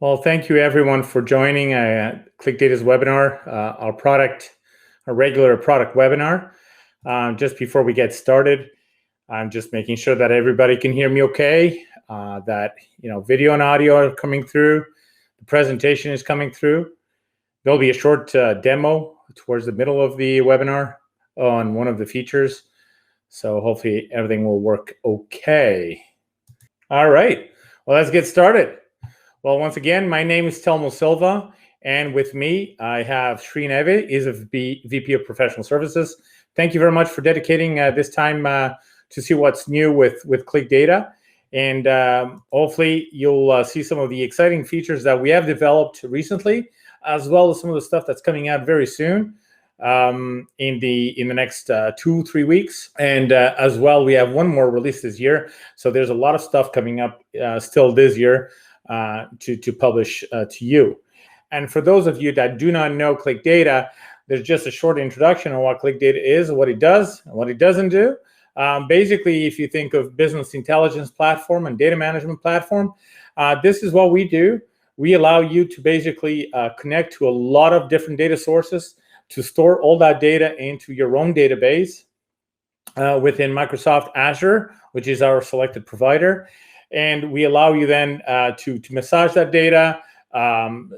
Well, thank you everyone for joining ClicData's webinar, our regular product webinar. Just before we get started, I'm just making sure that everybody can hear me okay, that video and audio are coming through, the presentation is coming through. There'll be a short demo towards the middle of the webinar on one of the features, so hopefully everything will work okay. All right, well, let's get started. Well, once again, my name is Telmo Silva, and with me, I have Sri Neve, is a VP of Professional Services. Thank you very much for dedicating this time to see what's new with ClicData, and hopefully you'll see some of the exciting features that we have developed recently, as well as some of the stuff that's coming out very soon in the next 2-3 weeks. And as well, we have one more release this year, so there's a lot of stuff coming up still this year to publish to you. And for those of you that do not know ClicData, there's just a short introduction on what ClicData is, what it does, and what it doesn't do. Basically, if you think of business intelligence platform and data management platform, this is what we do. We allow you to basically connect to a lot of different data sources to store all that data into your own database within Microsoft Azure, which is our selected provider. And we allow you then to massage that data,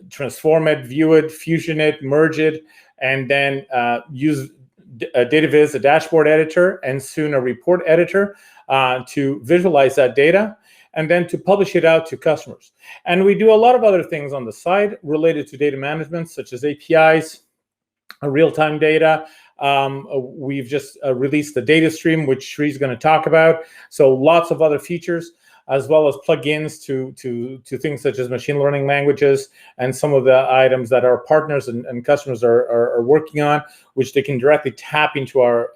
transform it, view it, fusion it, merge it, and then use DataViz, a dashboard editor, and soon a report editor to visualize that data, and then to publish it out to customers. And we do a lot of other things on the side related to data management, such as APIs, real-time data. We've just released the data stream, which Sri's going to talk about. So lots of other features, as well as plugins to things such as machine learning languages and some of the items that our partners and customers are working on, which they can directly tap into our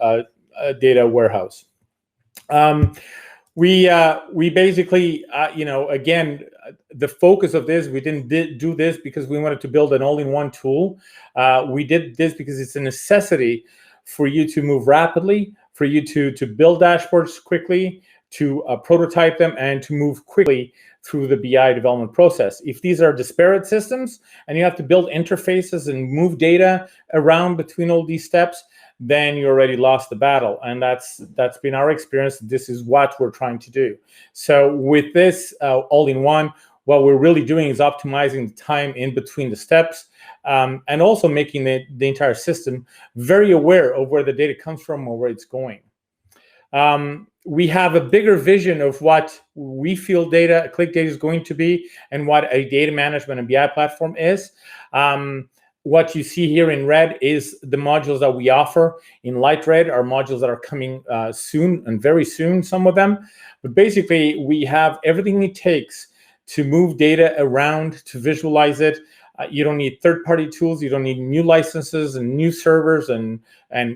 data warehouse. We basically, again, the focus of this, we didn't do this because we wanted to build an all-in-one tool. We did this because it's a necessity for you to move rapidly, for you to build dashboards quickly, to prototype them, and to move quickly through the BI development process. If these are disparate systems and you have to build interfaces and move data around between all these steps, then you already lost the battle. And that's been our experience. This is what we're trying to do. So with this all-in-one, what we're really doing is optimizing the time in between the steps, and also making the entire system very aware of where the data comes from or where it's going. We have a bigger vision of what we feel ClicData is going to be, and what a data management and BI platform is. What you see here in red is the modules that we offer. In light red are modules that are coming soon, and very soon, some of them. But basically, we have everything it takes to move data around, to visualize it. You don't need third-party tools. You don't need new licenses and new servers, and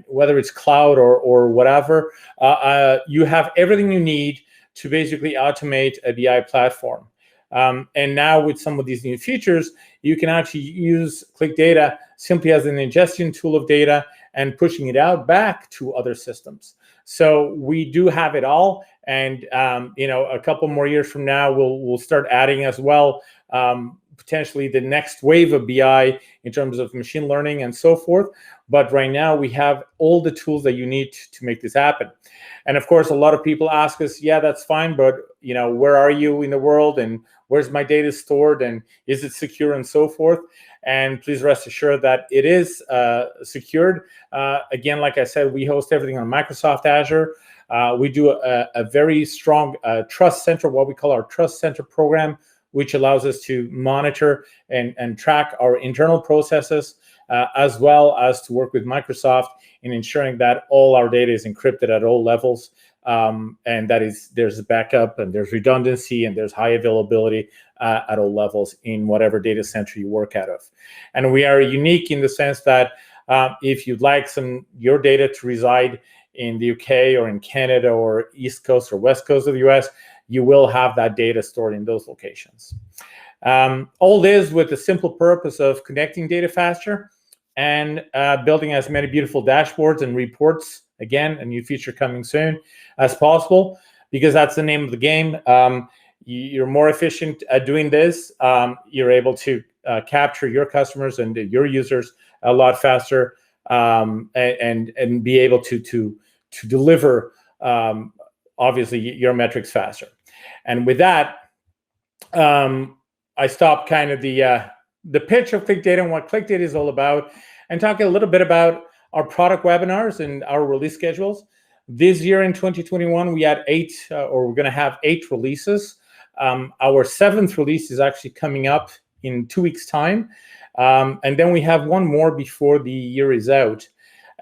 whether it's cloud or whatever. You have everything you need to basically automate a BI platform. And now with some of these new features, you can actually use ClicData simply as an ingestion tool of data and pushing it out back to other systems. So we do have it all, and a couple more years from now, we'll start adding as well potentially the next wave of BI in terms of machine learning and so forth. But right now, we have all the tools that you need to make this happen. And of course, a lot of people ask us, yeah, that's fine, but where are you in the world, and where's my data stored, and is it secure, and so forth? And please rest assured that it is secured. Again, like I said, we host everything on Microsoft Azure. We do a very strong trust center, what we call our trust center program, which allows us to monitor and track our internal processes, as well as to work with Microsoft in ensuring that all our data is encrypted at all levels, and there's a backup, and there's redundancy, and there's high availability at all levels in whatever data center you work out of. And we are unique in the sense that if you'd like your data to reside in the UK or in Canada or East Coast or West Coast of the US, you will have that data stored in those locations. All this with the simple purpose of connecting data faster and building as many beautiful dashboards and reports, again, a new feature coming soon, as possible, because that's the name of the game. you're more efficient at doing this. You're able to capture your customers and your users a lot faster, and be able to deliver, obviously, your metrics faster. And with that, I stopped kind of the pitch of ClicData and what ClicData is all about, and talk a little bit about our product webinars and our release schedules. This year in 2021, we had we're going to have 8 releases. Our 7th release is actually coming up in 2 weeks' time. And then we have one more before the year is out.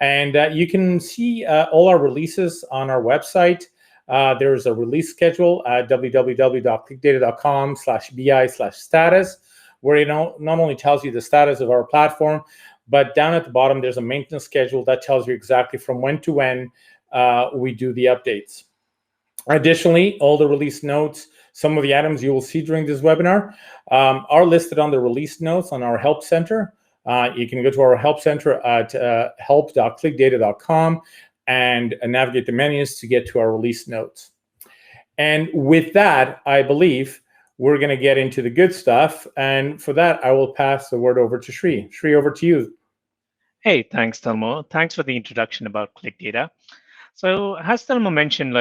And you can see all our releases on our website. There's a release schedule at www.clicdata.com/bi/status, where it not only tells you the status of our platform, but down at the bottom, there's a maintenance schedule that tells you exactly from when to when we do the updates. Additionally, all the release notes, some of the items you will see during this webinar, are listed on the release notes on our Help Center. You can go to our Help Center at help.clicdata.com and navigate the menus to get to our release notes. And with that, I believe we're going to get into the good stuff. And for that, I will pass the word over to Sri. Sri, over to you. Hey, thanks, Thelmo. Thanks for the introduction about ClicData. So as Thelmo mentioned,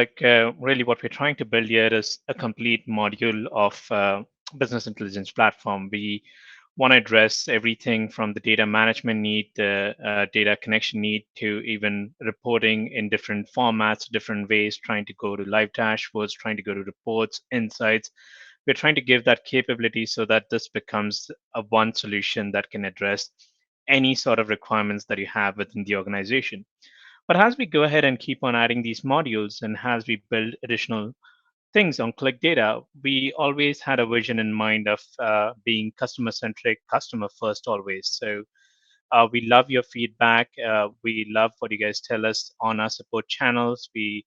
really what we're trying to build here is a complete module of business intelligence platform. We want to address everything from the data management need, the data connection need, to even reporting in different formats, different ways, trying to go to live dashboards, trying to go to reports, insights. We're trying to give that capability so that this becomes a one solution that can address any sort of requirements that you have within the organization. But as we go ahead and keep on adding these modules, and as we build additional things on ClicData, we always had a vision in mind of being customer centric, customer first always. So we love your feedback. We love what you guys tell us on our support channels. We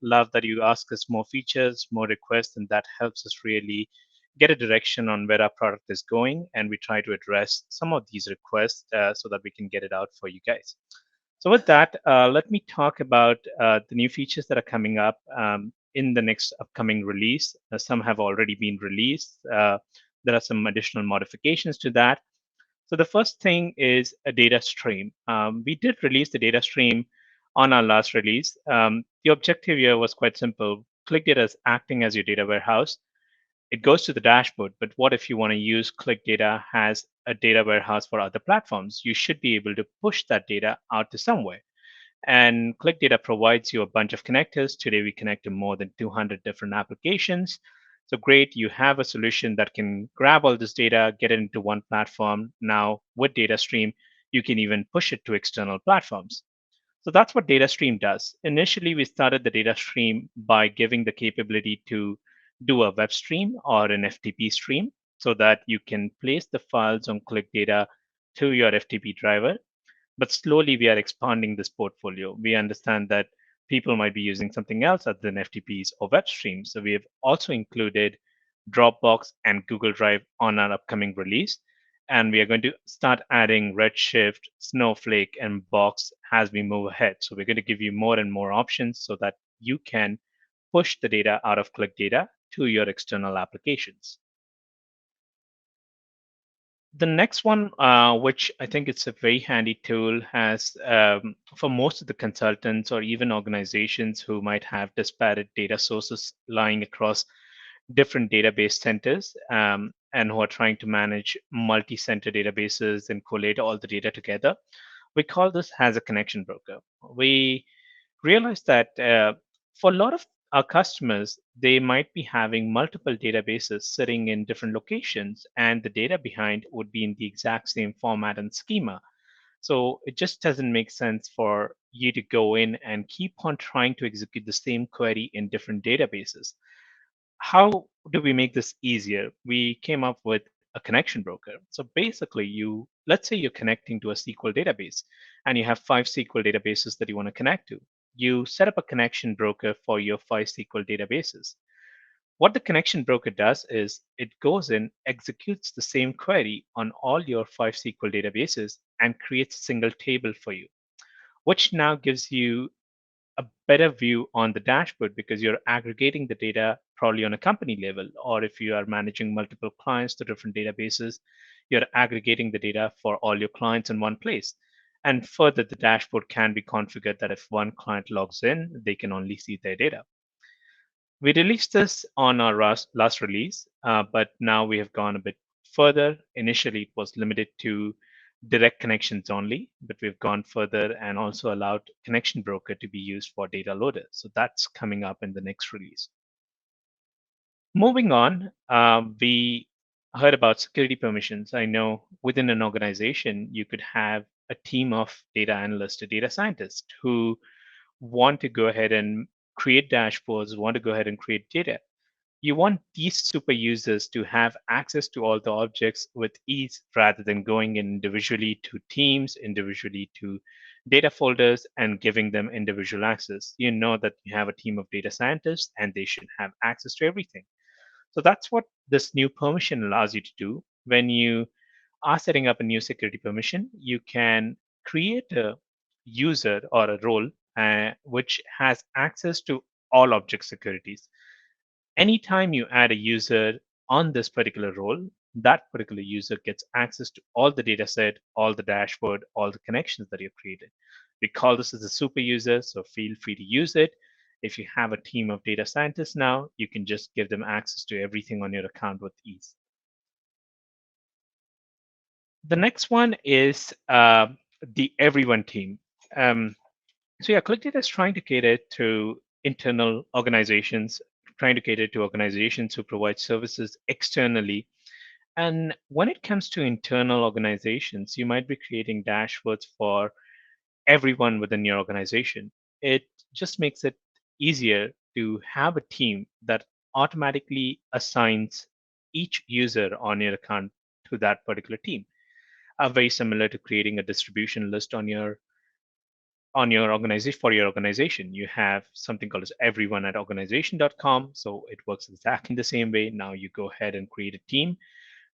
love that you ask us more features, more requests, and that helps us really get a direction on where our product is going. And we try to address some of these requests so that we can get it out for you guys. So with that, let me talk about the new features that are coming up in the next upcoming release. Some have already been released. There are some additional modifications to that. So the first thing is a data stream. We did release the data stream on our last release. The objective here was quite simple. ClicData is acting as your data warehouse. It goes to the dashboard, but what if you want to use ClicData as a data warehouse for other platforms? You should be able to push that data out to somewhere. And ClicData provides you a bunch of connectors. Today, we connect to more than 200 different applications. So great, you have a solution that can grab all this data, get it into one platform. Now, with Data Stream, you can even push it to external platforms. So that's what Data Stream does. Initially, we started the Data Stream by giving the capability to do a web stream or an FTP stream so that you can place the files on ClicData to your FTP driver. But slowly we are expanding this portfolio. We understand that people might be using something else other than FTPs or web streams. So we have also included Dropbox and Google Drive on our upcoming release. And we are going to start adding Redshift, Snowflake, and Box as we move ahead. So we're going to give you more and more options so that you can push the data out of ClicData to your external applications. The next one, which I think it's a very handy tool, has for most of the consultants or even organizations who might have disparate data sources lying across different database centers and who are trying to manage multi-center databases and collate all the data together. We call this as a connection broker. We realized that for a lot of our customers, they might be having multiple databases sitting in different locations, and the data behind would be in the exact same format and schema. So it just doesn't make sense for you to go in and keep on trying to execute the same query in different databases. How do we make this easier? We came up with a connection broker. So basically, let's say you're connecting to a SQL database and you have 5 SQL databases that you want to connect to. You set up a connection broker for your 5 SQL databases. What the connection broker does is it goes in, executes the same query on all your 5 SQL databases and creates a single table for you, which now gives you a better view on the dashboard because you're aggregating the data probably on a company level, or if you are managing multiple clients to different databases, you're aggregating the data for all your clients in one place. And further, the dashboard can be configured that if one client logs in, they can only see their data. We released this on our last release, but now we have gone a bit further. Initially, it was limited to direct connections only, but we've gone further and also allowed connection broker to be used for data loader. So that's coming up in the next release. Moving on, we heard about security permissions. I know within an organization, you could have a team of data analysts, a data scientist who want to go ahead and create dashboards, want to go ahead and create data. You want these super users to have access to all the objects with ease rather than going individually to teams, individually to data folders, and giving them individual access. You know that you have a team of data scientists and they should have access to everything. So that's what this new permission allows you to do. When you are setting up a new security permission, you can create a user or a role which has access to all object securities. Anytime you add a user on this particular role, that particular user gets access to all the data set, all the dashboard, all the connections that you've created. We call this as a super user, so feel free to use it. If you have a team of data scientists now, you can just give them access to everything on your account with ease. The next one is the everyone team. So yeah, ClicData is trying to cater to internal organizations, trying to cater to organizations who provide services externally. And when it comes to internal organizations, you might be creating dashboards for everyone within your organization. It just makes it easier to have a team that automatically assigns each user on your account to that particular team. Very similar to creating a distribution list on your organization for your organization. You have something called as everyone at organization.com. So it works exactly the same way. Now you go ahead and create a team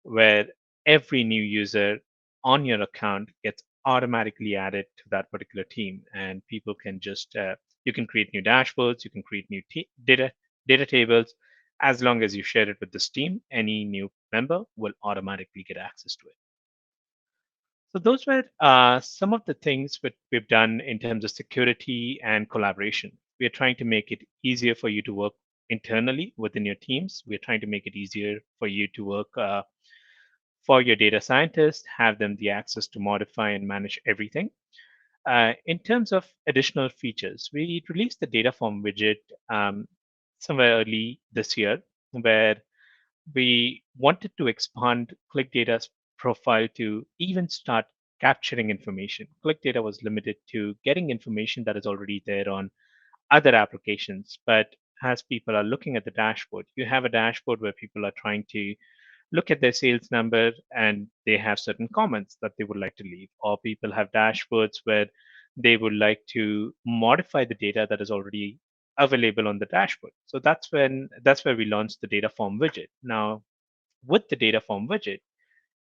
where every new user on your account gets automatically added to that particular team, and people can just you can create new dashboards, you can create new data tables. As long as you share it with this team, any new member will automatically get access to it. So those were some of the things that we've done in terms of security and collaboration. We are trying to make it easier for you to work internally within your teams. We're trying to make it easier for you to work for your data scientists, have them the access to modify and manage everything. In terms of additional features, we released the data form widget somewhere early this year, where we wanted to expand ClicData's profile to even start capturing information. ClicData was limited to getting information that is already there on other applications, but as people are looking at the dashboard, you have a dashboard where people are trying to look at their sales number and they have certain comments that they would like to leave, or people have dashboards where they would like to modify the data that is already available on the dashboard. So that's where we launched the data form widget. Now, with the data form widget,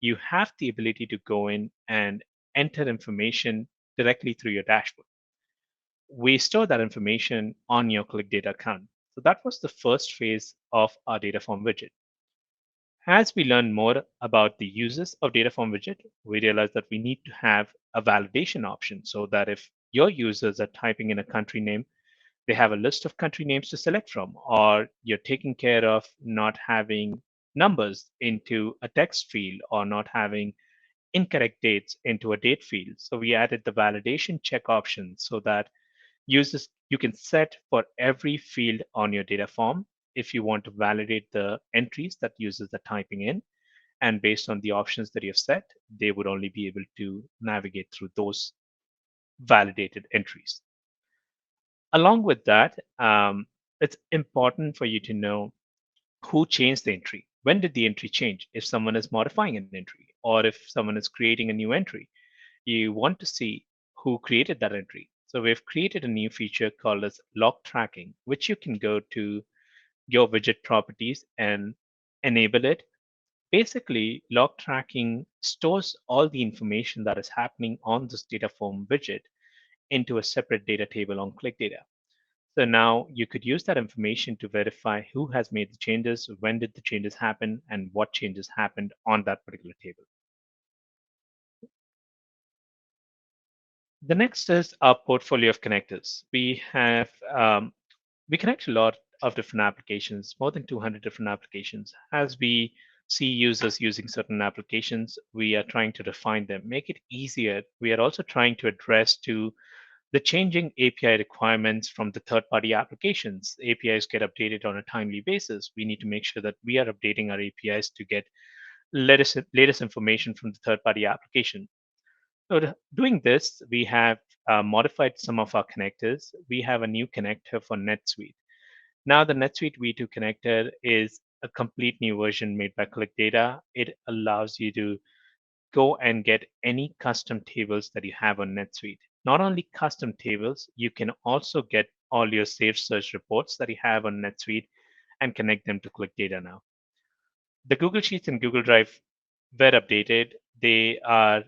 you have the ability to go in and enter information directly through your dashboard. We store that information on your ClicData account. So that was the first phase of our data form widget. As we learn more about the uses of data form widget, we realize that we need to have a validation option so that if your users are typing in a country name, they have a list of country names to select from, or you're taking care of not having numbers into a text field or not having incorrect dates into a date field. So we added the validation check option so that users you can set for every field on your data form if you want to validate the entries that users are typing in. And based on the options that you've set, they would only be able to navigate through those validated entries. Along with that, it's important for you to know who changed the entry. When did the entry change? If someone is modifying an entry or if someone is creating a new entry, you want to see who created that entry. So we've created a new feature called as log tracking, which you can go to your widget properties and enable it. Basically, log tracking stores all the information that is happening on this data form widget into a separate data table on ClicData. So now you could use that information to verify who has made the changes, when did the changes happen, and what changes happened on that particular table. The next is our portfolio of connectors. We connect a lot of different applications, more than 200 different applications. As we see users using certain applications, we are trying to refine them, make it easier. We are also trying to address to the changing API requirements from the third-party applications. APIs get updated on a timely basis. We need to make sure that we are updating our APIs to get latest information from the third-party application. So doing this, we have modified some of our connectors. We have a new connector for NetSuite. Now the NetSuite V2 connector is a complete new version made by ClicData. It allows you to go and get any custom tables that you have on NetSuite. Not only custom tables, you can also get all your saved search reports that you have on NetSuite and connect them to ClicData now. The Google Sheets and Google Drive were updated. They are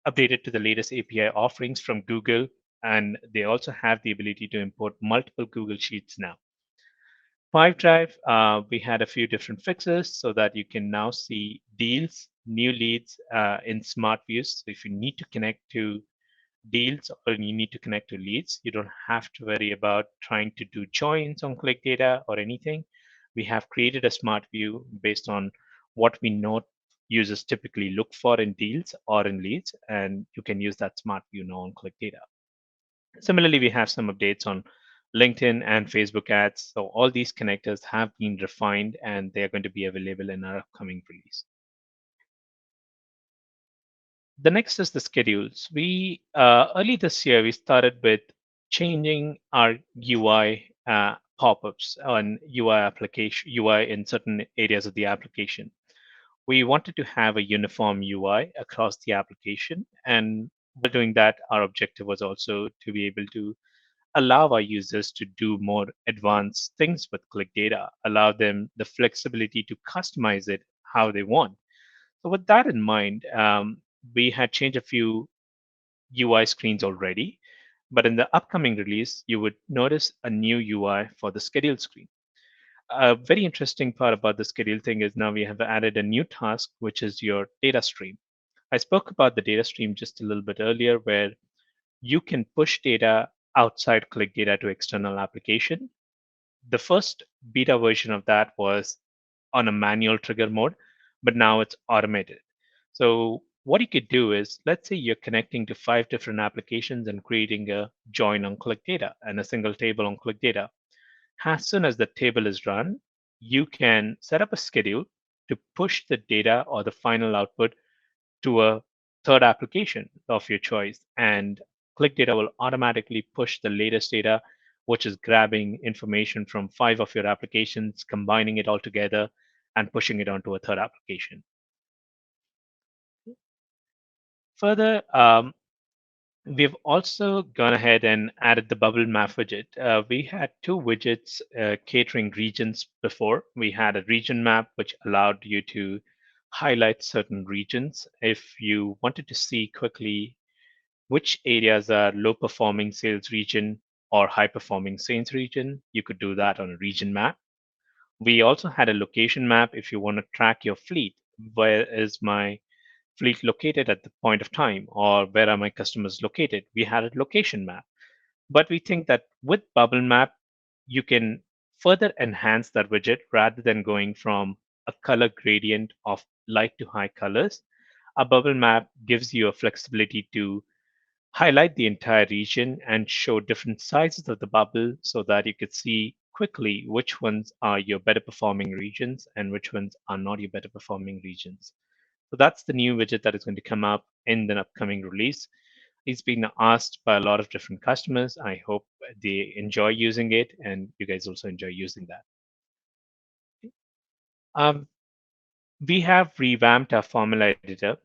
updated to the latest API offerings from Google, and they also have the ability to import multiple Google Sheets now. Five Drive, we had a few different fixes so that you can now see deals, new leads in smart views. So if you need to connect to deals or you need to connect to leads, you don't have to worry about trying to do joins on ClicData or anything. We have created a smart view based on what we know users typically look for in deals or in leads, and you can use that smart view now on ClicData. Similarly, we have some updates on LinkedIn and Facebook ads. So all these connectors have been refined and they're going to be available in our upcoming release. The next is the schedules. We early this year we started with changing our UI pop-ups on UI application UI in certain areas of the application. We wanted to have a uniform UI across the application, and by doing that, our objective was also to be able to allow our users to do more advanced things with ClicData, allow them the flexibility to customize it how they want. So with that in mind, we had changed a few UI screens already, but in the upcoming release, you would notice a new UI for the schedule screen. A very interesting part about the schedule thing is now we have added a new task, which is your data stream. I spoke about the data stream just a little bit earlier, where you can push data outside ClicData to external application. The first beta version of that was on a manual trigger mode, but now it's automated. So what you could do is, let's say you're connecting to 5 different applications and creating a join on ClicData and a single table on ClicData. As soon as the table is run, you can set up a schedule to push the data or the final output to a third application of your choice. And ClicData will automatically push the latest data, which is grabbing information from 5 of your applications, combining it all together, and pushing it onto a third application. Further, we've also gone ahead and added the bubble map widget. We had 2 widgets catering regions before. We had a region map, which allowed you to highlight certain regions. If you wanted to see quickly which areas are low performing sales region or high performing sales region, you could do that on a region map. We also had a location map if you want to track your fleet. Where is my fleet located at the point of time, or where are my customers located? We had a location map. But we think that with bubble map, you can further enhance that widget rather than going from a color gradient of light to high colors. A bubble map gives you a flexibility to highlight the entire region and show different sizes of the bubble so that you could see quickly which ones are your better performing regions and which ones are not your better performing regions. So that's the new widget that is going to come up in the upcoming release. It's been asked by a lot of different customers. I hope they enjoy using it and you guys also enjoy using that. Um, we have revamped our formula editor.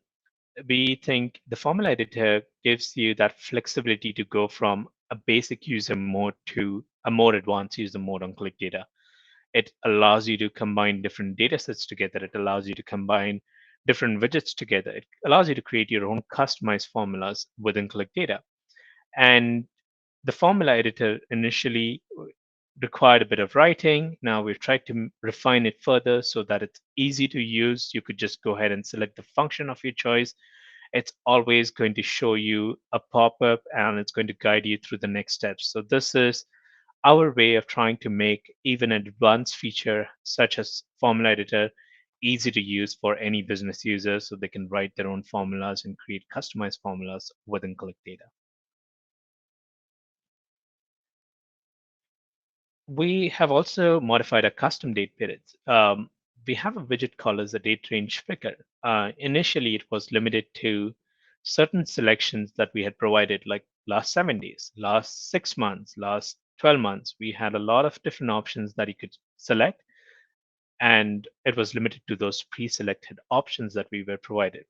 We think the formula editor gives you that flexibility to go from a basic user mode to a more advanced user mode on ClicData. It allows you to combine different data sets together. It allows you to combine different widgets together. It allows you to create your own customized formulas within ClicData. And the formula editor initially required a bit of writing. Now we've tried to refine it further so that it's easy to use. You could just go ahead and select the function of your choice. It's always going to show you a pop-up and it's going to guide you through the next steps. So this is our way of trying to make even an advanced feature such as formula editor easy to use for any business user so they can write their own formulas and create customized formulas within ClicData. We have also modified our custom date periods. We have a widget called as a date range picker. Initially, it was limited to certain selections that we had provided, like last 7 days, last 6 months, last 12 months. We had a lot of different options that you could select, and it was limited to those pre-selected options that we were provided.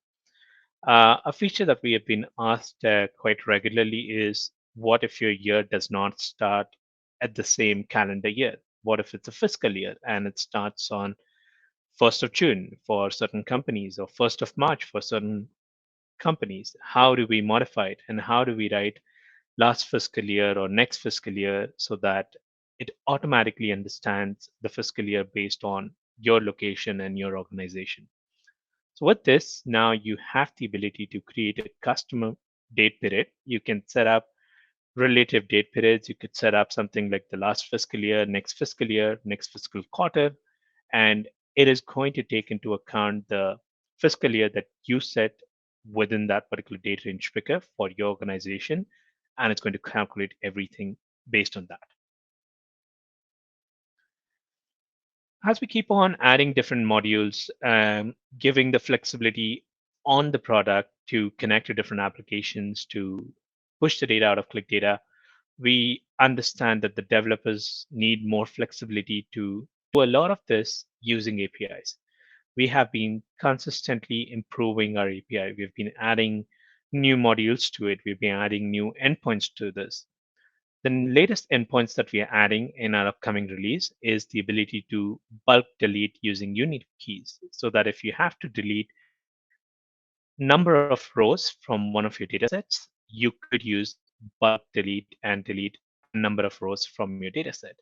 A feature that we have been asked quite regularly is what if your year does not start at the same calendar year? What if it's a fiscal year and it starts on 1st of June for certain companies or 1st of March for certain companies? How do we modify it and how do we write last fiscal year or next fiscal year so that it automatically understands the fiscal year based on your location and your organization? So with this, now you have the ability to create a custom date period. You can set up relative date periods. You could set up something like the last fiscal year, next fiscal quarter, and it is going to take into account the fiscal year that you set within that particular date range picker for your organization, and it's going to calculate everything based on that. As we keep on adding different modules, giving the flexibility on the product to connect to different applications to push the data out of ClicData, we understand that the developers need more flexibility to do a lot of this using APIs. We have been consistently improving our API. We've been adding new modules to it. We've been adding new endpoints to this. The latest endpoints that we are adding in our upcoming release is the ability to bulk delete using unique keys, so that if you have to delete number of rows from one of your data sets, you could use bulk delete and delete a number of rows from your data set.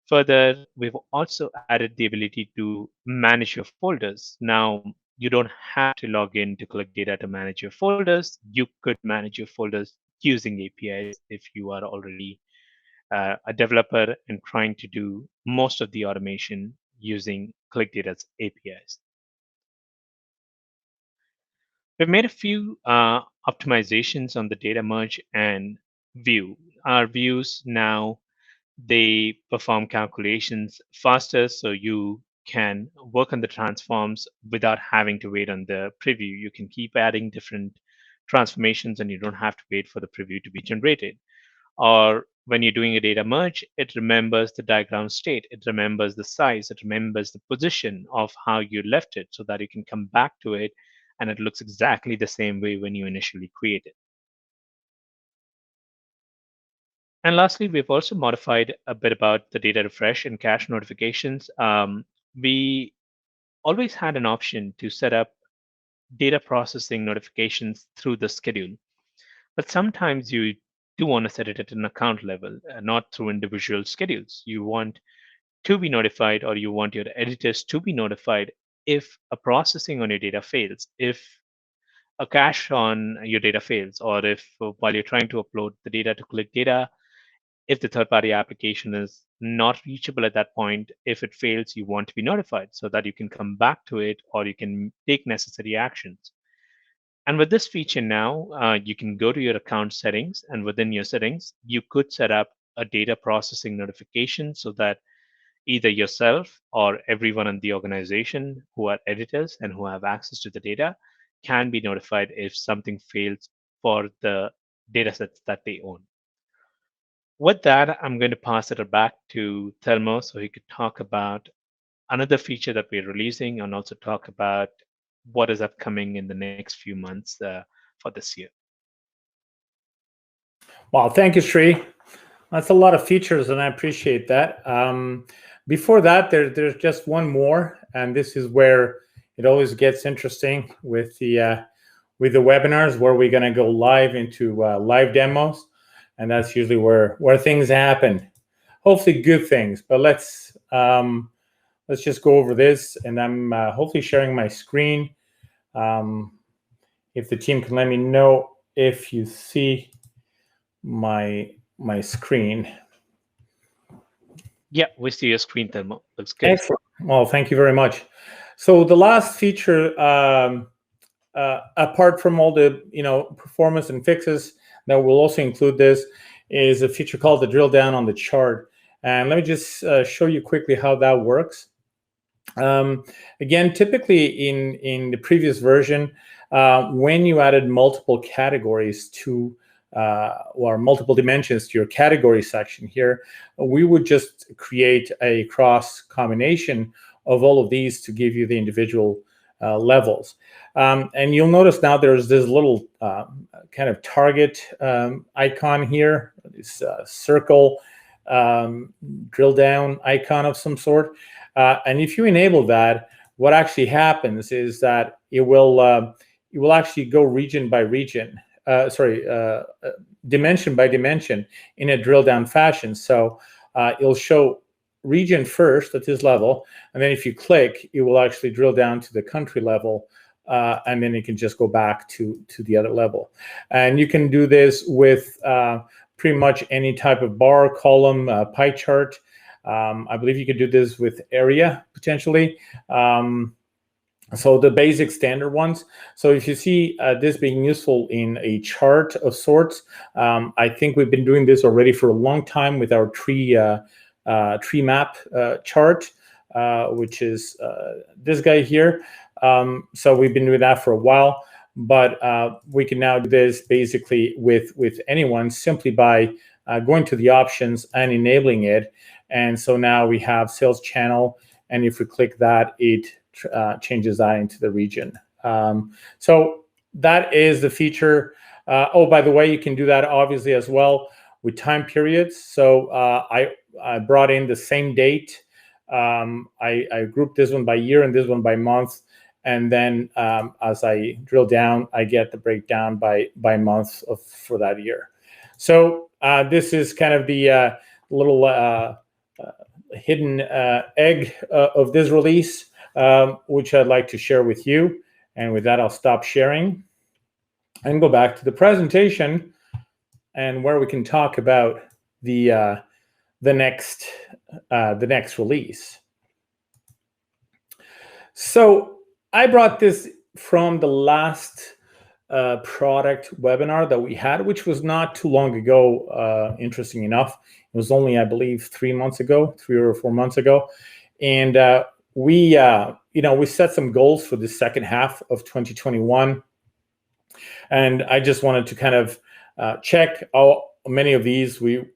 Further, we've also added the ability to manage your folders. Now, you don't have to log in to ClicData to manage your folders. You could manage your folders using APIs if you are already a developer and trying to do most of the automation using ClicData's APIs. We've made a few optimizations on the data merge and view. Our views now, they perform calculations faster, so you can work on the transforms without having to wait on the preview. You can keep adding different transformations and you don't have to wait for the preview to be generated. Or when you're doing a data merge, it remembers the diagram state, it remembers the size, it remembers the position of how you left it so that you can come back to it and it looks exactly the same way when you initially create it. And lastly, we've also modified a bit about the data refresh and cache notifications. We always had an option to set up data processing notifications through the schedule, but sometimes you do want to set it at an account level, not through individual schedules. You want to be notified or you want your editors to be notified if a processing on your data fails, if a cache on your data fails, or if while you're trying to upload the data to ClicData, if the third-party application is not reachable at that point, if it fails, you want to be notified so that you can come back to it or you can take necessary actions. And with this feature now, you can go to your account settings, and within your settings, you could set up a data processing notification so that either yourself or everyone in the organization who are editors and who have access to the data can be notified if something fails for the data sets that they own. With that, I'm going to pass it back to Thelmo so he could talk about another feature that we're releasing and also talk about what is upcoming in the next few months for this year. Well, thank you, Sri. That's a lot of features, and I appreciate that. Before that, there's just one more, and this is where it always gets interesting with the webinars, where we're going to go live into live demos. and that's usually where things happen. Hopefully good things, but let's just go over this, and I'm hopefully sharing my screen. If the team can let me know if you see my screen. Yeah, we see your screen, Thelmo. Looks good. Excellent. Well, thank you very much. So the last feature, apart from all the performance and fixes that will also include this, is a feature called the drill down on the chart. And let me just show you quickly how that works. Again, typically in the previous version, when you added multiple categories to or multiple dimensions to your category section here, we would just create a cross combination of all of these to give you the individual levels. And you'll notice now there's this little kind of target icon here, this circle drill down icon of some sort. And if you enable that, what actually happens is that it will actually go region by region. Dimension by dimension in a drill down fashion. So it'll show region first at this level, and then if you click, it will actually drill down to the country level, and then you can just go back to the other level. And you can do this with pretty much any type of bar, column, pie chart. I believe you could do this with area potentially. So the basic standard ones. So if you see this being useful in a chart of sorts, I think we've been doing this already for a long time with our tree map chart, which is this guy here. So we've been doing that for a while, but we can now do this basically with anyone simply by going to the options and enabling it. And so now we have sales channel, and if we click that, it changes that into the region. So that is the feature. Oh, by the way, you can do that obviously as well with time periods. So I brought in the same date. I grouped this one by year and this one by month. And then as I drill down, I get the breakdown by month for that year. So this is kind of the little hidden egg of this release, which I'd like to share with you. And with that, I'll stop sharing and go back to the presentation, and where we can talk about the next release. So I brought this from the last product webinar that we had, which was not too long ago. Interesting enough, it was only, I believe, 3 or 4 months ago, and we set some goals for the second half of 2021, and I just wanted to kind of check how many of these we've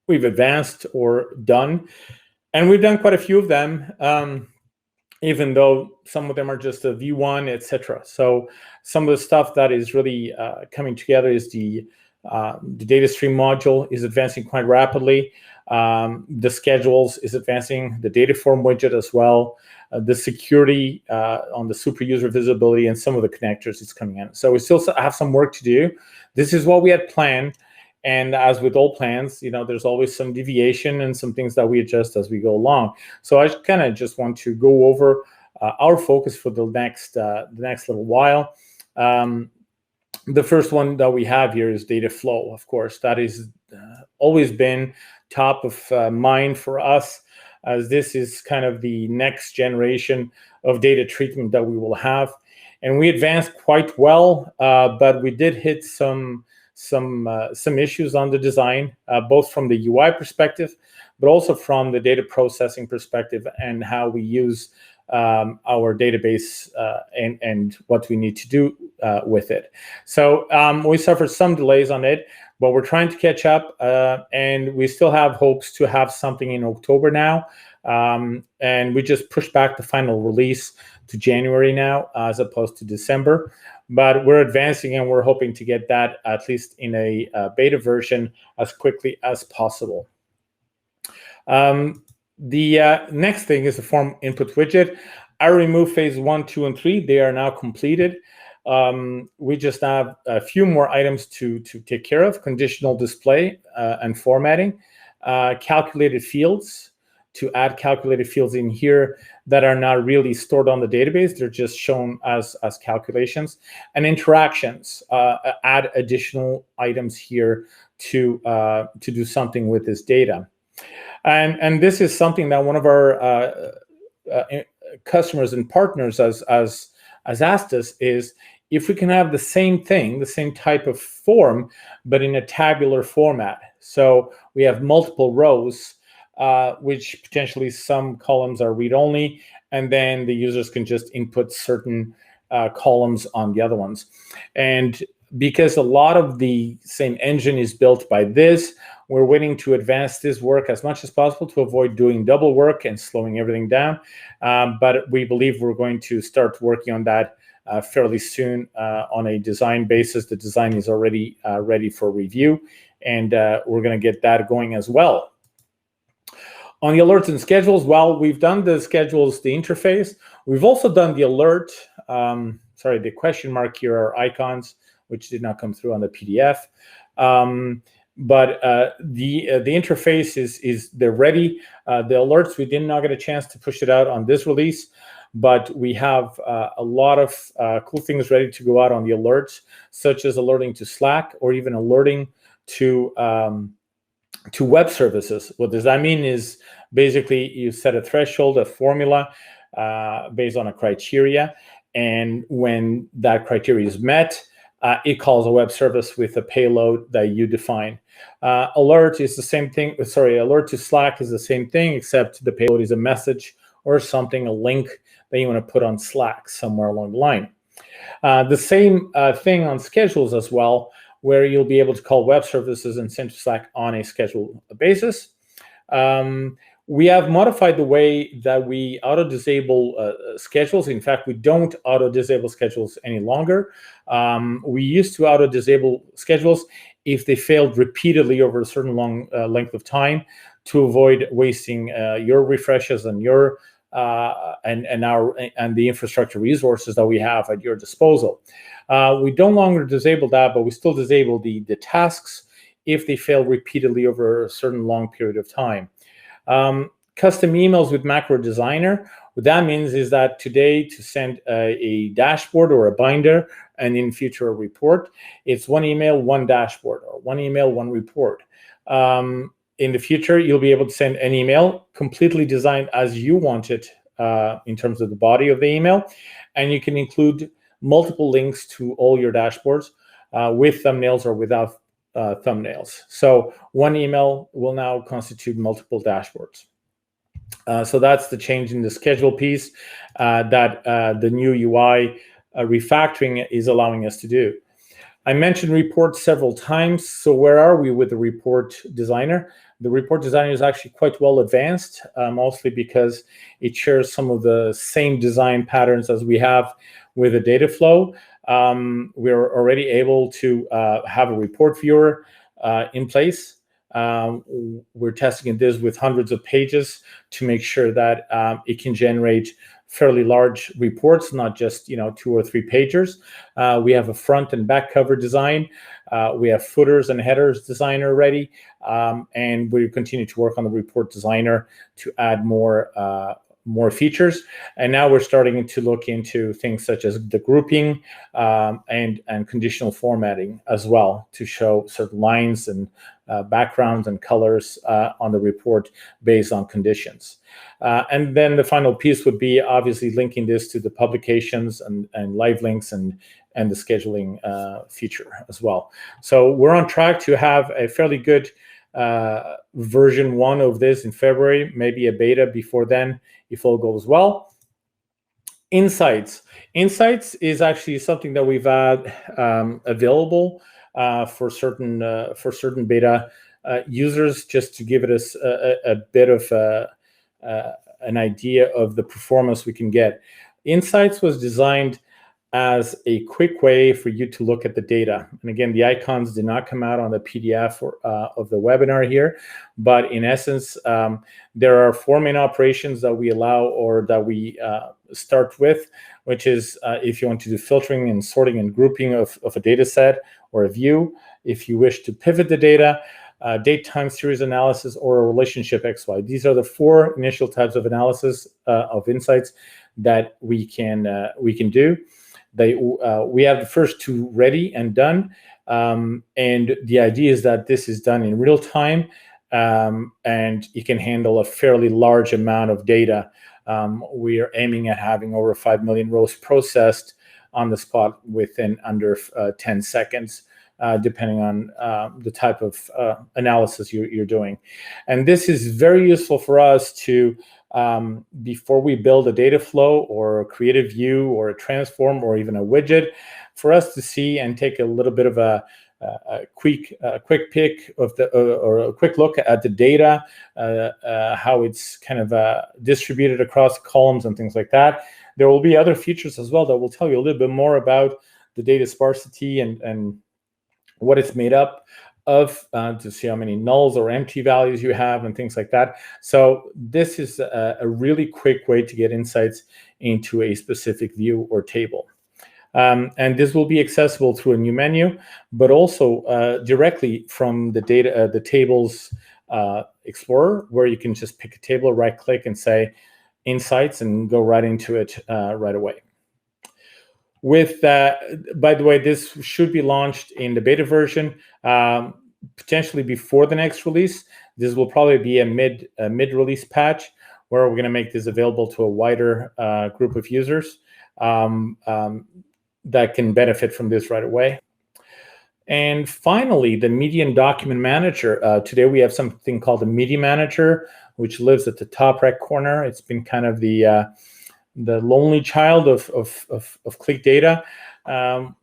advanced or done, and we've done quite a few of them. Even though some of them are just a V1, etc. So some of the stuff that is really coming together is the data stream module is advancing quite rapidly. The schedules is advancing, the data form widget as well, the security on the super user visibility, and some of the connectors is coming in. So we still have some work to do. This is what we had planned. And as with all plans, there's always some deviation and some things that we adjust as we go along. So I kind of just want to go over our focus for the next little while. The first one that we have here is data flow. Of course, that is always been top of mind for us, as this is kind of the next generation of data treatment that we will have. And we advanced quite well, but we did hit some issues on the design, both from the UI perspective, but also from the data processing perspective and how we use our database and what we need to do with it. So we suffered some delays on it, but we're trying to catch up, and we still have hopes to have something in October now. And we just pushed back the final release to January now, as opposed to December. But we're advancing, and we're hoping to get that at least in a beta version as quickly as possible. The next thing is the form input widget. I removed phase 1, 2, and 3. They are now completed. We just have a few more items to take care of: conditional display and formatting, calculated fields, to add calculated fields in here that are not really stored on the database. They're just shown as calculations, and interactions, add additional items here to do something with this data. And this is something that one of our customers and partners has asked us, is if we can have the same thing, the same type of form, but in a tabular format. So we have multiple rows, which potentially some columns are read-only, and then the users can just input certain columns on the other ones. And because a lot of the same engine is built by this, we're waiting to advance this work as much as possible to avoid doing double work and slowing everything down. But we believe we're going to start working on that fairly soon on a design basis. The design is already ready for review, and we're going to get that going as well. On the alerts and schedules, well, we've done the schedules, the interface. We've also done the alert. Sorry, the question mark here are icons, which did not come through on the PDF. But the interface is they're ready. The alerts, we did not get a chance to push it out on this release, but we have a lot of cool things ready to go out on the alerts, such as alerting to Slack, or even alerting to web services. What does that mean is basically you set a threshold, a formula based on a criteria, and when that criteria is met, it calls a web service with a payload that you define. Alert is the same thing. Sorry, alert to Slack is the same thing, except the payload is a message or something, a link that you want to put on Slack somewhere along the line. The same thing on schedules as well, where you'll be able to call web services and send to Slack on a scheduled basis. We have modified the way that we auto-disable schedules. In fact, we don't auto-disable schedules any longer. We used to auto-disable schedules if they failed repeatedly over a certain long length of time, to avoid wasting your refreshes and your and the infrastructure resources that we have at your disposal. We no longer disable that, but we still disable the tasks if they fail repeatedly over a certain long period of time. Custom emails with Macro Designer. What that means is that today, to send a dashboard or a binder, and in future a report, it's one email, one dashboard, or one email, one report. In the future, you'll be able to send an email completely designed as you want it in terms of the body of the email, and you can include multiple links to all your dashboards with thumbnails or without thumbnails. So one email will now constitute multiple dashboards. So that's the change in the schedule piece that the new UI refactoring is allowing us to do. I mentioned reports several times. So where are we with the report designer? The report designer is actually quite well advanced, mostly because it shares some of the same design patterns as we have with the data flow. We're already able to have a report viewer in place. We're testing this with hundreds of pages to make sure that it can generate fairly large reports, not just 2 or 3 pagers. We have a front and back cover design. We have footers and headers designer ready, and we continue to work on the report designer to add more features. And now we're starting to look into things such as the grouping and conditional formatting as well, to show certain lines and backgrounds and colors on the report based on conditions. And then the final piece would be obviously linking this to the publications and live links and the scheduling feature as well. So we're on track to have a fairly good version 1 of this in February, maybe a beta before then, if all goes well. Insights is actually something that we've had available for certain beta users, just to give it a bit of an idea of the performance we can get. Insights was designed as a quick way for you to look at the data. And again, the icons did not come out on the PDF of the webinar here, but in essence, there are 4 main operations that we allow or that we start with, which is if you want to do filtering and sorting and grouping of a data set or a view, if you wish to pivot the data, date, time, series analysis, or a relationship XY. These are the 4 initial types of analysis of insights that we can do. We have the first 2 ready and done, and the idea is that this is done in real time, and you can handle a fairly large amount of data. We are aiming at having over 5 million rows processed on the spot within under 10 seconds, depending on the type of analysis you're doing. And this is very useful for us to, before we build a data flow or create a view or a transform or even a widget, for us to see and take a little bit of a quick pick of the or a quick look at the data, how it's kind of distributed across columns and things like that. There will be other features as well that will tell you a little bit more about the data sparsity and what it's made up of, to see how many nulls or empty values you have and things like that. So this is a really quick way to get insights into a specific view or table. And this will be accessible through a new menu, but also directly from the data, the tables explorer, where you can just pick a table, right click and say insights and go right into it right away. With by the way, this should be launched in the beta version, potentially before the next release. This will probably be a mid-release patch where we're going to make this available to a wider group of users that can benefit from this right away. And finally, the Media and Document Manager. Today we have something called the Media Manager, which lives at the top right corner. It's been kind of the lonely child of ClicData.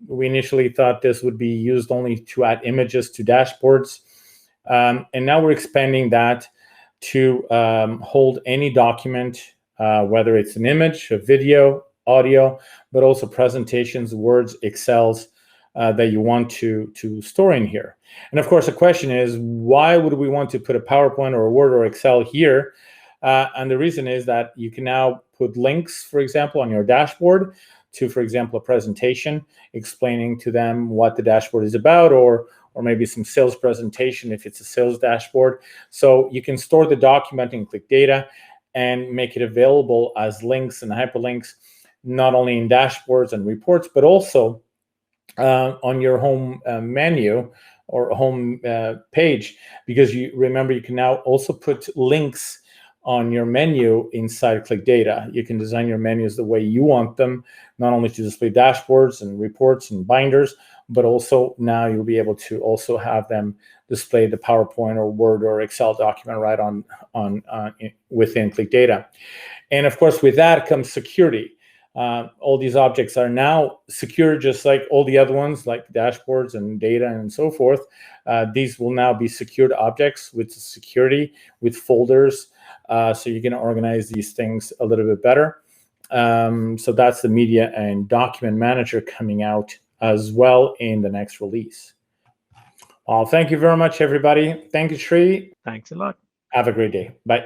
We initially thought this would be used only to add images to dashboards. And now we're expanding that to hold any document, whether it's an image, a video, audio, but also presentations, Words, Excels that you want to store in here. And of course, the question is, why would we want to put a PowerPoint or a Word or Excel here? And the reason is that you can now put links, for example, on your dashboard to, for example, a presentation explaining to them what the dashboard is about, or maybe some sales presentation if it's a sales dashboard. So you can store the document in ClicData and make it available as links and hyperlinks, not only in dashboards and reports, but also on your home menu or home page, because you remember you can now also put links on your menu inside ClicData. You can design your menus the way you want them, not only to display dashboards and reports and binders, but also now you'll be able to also have them display the PowerPoint or Word or Excel document right on within ClicData. And of course, with that comes security. All these objects are now secure, just like all the other ones, like dashboards and data and so forth. These will now be secured objects with security, with folders, so you can organize these things a little bit better. So that's the Media and Document Manager coming out as well in the next release. Well, thank you very much, everybody. Thank you, Sri. Thanks a lot. Have a great day. Bye.